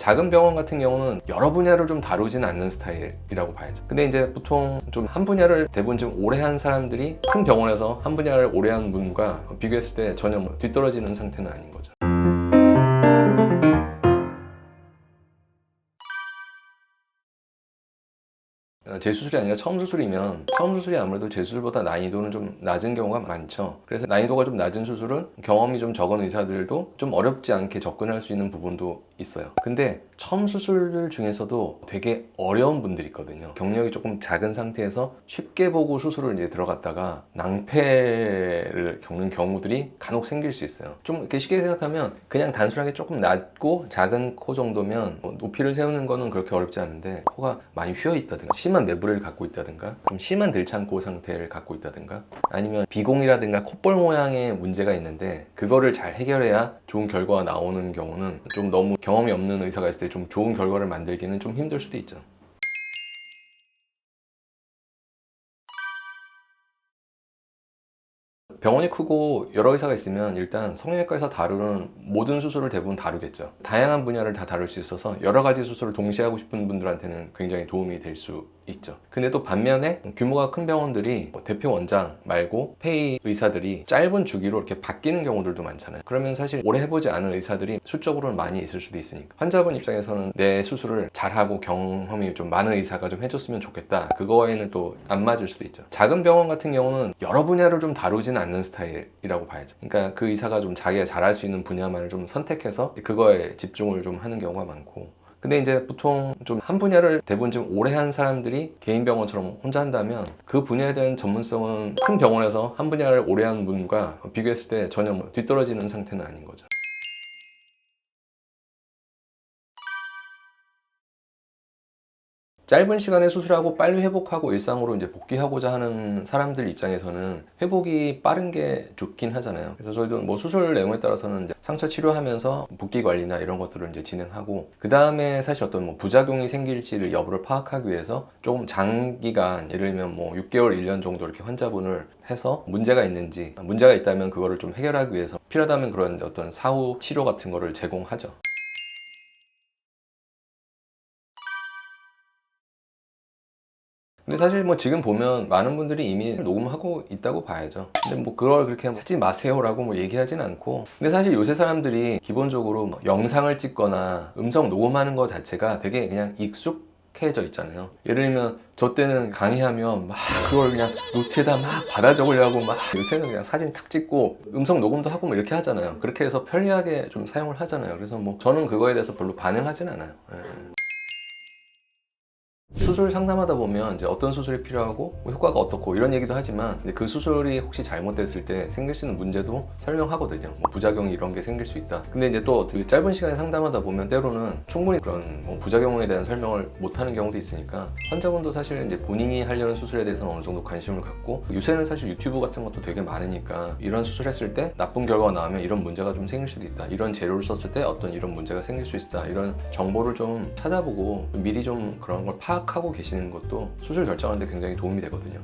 작은 병원 같은 경우는 여러 분야를 좀 다루지는 않는 스타일이라고 봐야죠. 근데 이제 보통 좀 한 분야를 대부분 좀 오래 한 사람들이 큰 병원에서 한 분야를 오래 한 분과 비교했을 때 전혀 뭐 뒤떨어지는 상태는 아닌 거죠. 재수술이 아니라 처음 수술이면 처음 수술이 아무래도 재수술보다 난이도는 좀 낮은 경우가 많죠. 그래서 난이도가 좀 낮은 수술은 경험이 좀 적은 의사들도 좀 어렵지 않게 접근할 수 있는 부분도 있어요. 근데 처음 수술들 중에서도 되게 어려운 분들이 있거든요. 경력이 조금 작은 상태에서 쉽게 보고 수술을 이제 들어갔다가 낭패를 겪는 경우들이 간혹 생길 수 있어요. 좀 이렇게 쉽게 생각하면 그냥 단순하게 조금 낮고 작은 코 정도면 높이를 세우는 거는 그렇게 어렵지 않은데 코가 많이 휘어 있다든가 심한 내부를 갖고 있다든가 좀 심한 들창코 상태를 갖고 있다든가 아니면 비공이라든가 콧볼 모양의 문제가 있는데 그거를 잘 해결해야 좋은 결과가 나오는 경우는 좀 너무 경험이 없는 의사가 있을 때 좀 좋은 결과를 만들기는 좀 힘들 수도 있죠. 병원이 크고 여러 의사가 있으면 일단 성형외과에서 다루는 모든 수술을 대부분 다루겠죠. 다양한 분야를 다 다룰 수 있어서 여러 가지 수술을 동시에 하고 싶은 분들한테는 굉장히 도움이 될 수 있죠. 근데 또 반면에 규모가 큰 병원들이 대표 원장 말고 페이 의사들이 짧은 주기로 이렇게 바뀌는 경우들도 많잖아요. 그러면 사실 오래 해보지 않은 의사들이 수적으로는 많이 있을 수도 있으니까 환자분 입장에서는 내 수술을 잘하고 경험이 좀 많은 의사가 좀 해줬으면 좋겠다. 그거에는 또 안 맞을 수도 있죠. 작은 병원 같은 경우는 여러 분야를 좀 다루지는 않는 스타일이라고 봐야죠. 그러니까 그 의사가 좀 자기가 잘할 수 있는 분야만을 좀 선택해서 그거에 집중을 좀 하는 경우가 많고 근데 이제 보통 좀 한 분야를 대부분 좀 오래 한 사람들이 개인 병원처럼 혼자 한다면 그 분야에 대한 전문성은 큰 병원에서 한 분야를 오래 한 분과 비교했을 때 전혀 뭐 뒤떨어지는 상태는 아닌 거죠. 짧은 시간에 수술하고 빨리 회복하고 일상으로 이제 복귀하고자 하는 사람들 입장에서는 회복이 빠른 게 좋긴 하잖아요. 그래서 저희도 뭐 수술 내용에 따라서는 이제 상처 치료하면서 복귀 관리나 이런 것들을 이제 진행하고 그 다음에 사실 어떤 뭐 부작용이 생길지를 여부를 파악하기 위해서 조금 장기간 예를 들면 뭐 6개월, 1년 정도 이렇게 환자분을 해서 문제가 있는지 문제가 있다면 그거를 좀 해결하기 위해서 필요하다면 그런 어떤 사후 치료 같은 거를 제공하죠. 근데 사실 뭐 지금 보면 많은 분들이 이미 녹음하고 있다고 봐야죠. 근데 뭐 그걸 그렇게 하지 마세요라고 뭐 얘기하진 않고 근데 사실 요새 사람들이 기본적으로 뭐 영상을 찍거나 음성 녹음하는 거 자체가 되게 그냥 익숙해져 있잖아요. 예를 들면 저 때는 강의하면 막 그걸 그냥 노트에다 막 받아 적으려고 막 요새는 그냥 사진 탁 찍고 음성 녹음도 하고 뭐 이렇게 하잖아요. 그렇게 해서 편리하게 좀 사용을 하잖아요. 그래서 뭐 저는 그거에 대해서 별로 반응하진 않아요. 수술 상담하다 보면 이제 어떤 수술이 필요하고 뭐 효과가 어떻고 이런 얘기도 하지만 근데 그 수술이 혹시 잘못됐을 때 생길 수 있는 문제도 설명하거든요. 뭐 부작용이 이런 게 생길 수 있다. 근데 이제 또 그 짧은 시간에 상담하다 보면 때로는 충분히 그런 뭐 부작용에 대한 설명을 못 하는 경우도 있으니까 환자분도 사실 이제 본인이 하려는 수술에 대해서는 어느 정도 관심을 갖고 요새는 사실 유튜브 같은 것도 되게 많으니까 이런 수술했을 때 나쁜 결과가 나오면 이런 문제가 좀 생길 수도 있다. 이런 재료를 썼을 때 어떤 이런 문제가 생길 수 있다. 이런 정보를 좀 찾아보고 미리 좀 그런 걸 파악하고 계시는 것도 수술 결정하는데 굉장히 도움이 되거든요.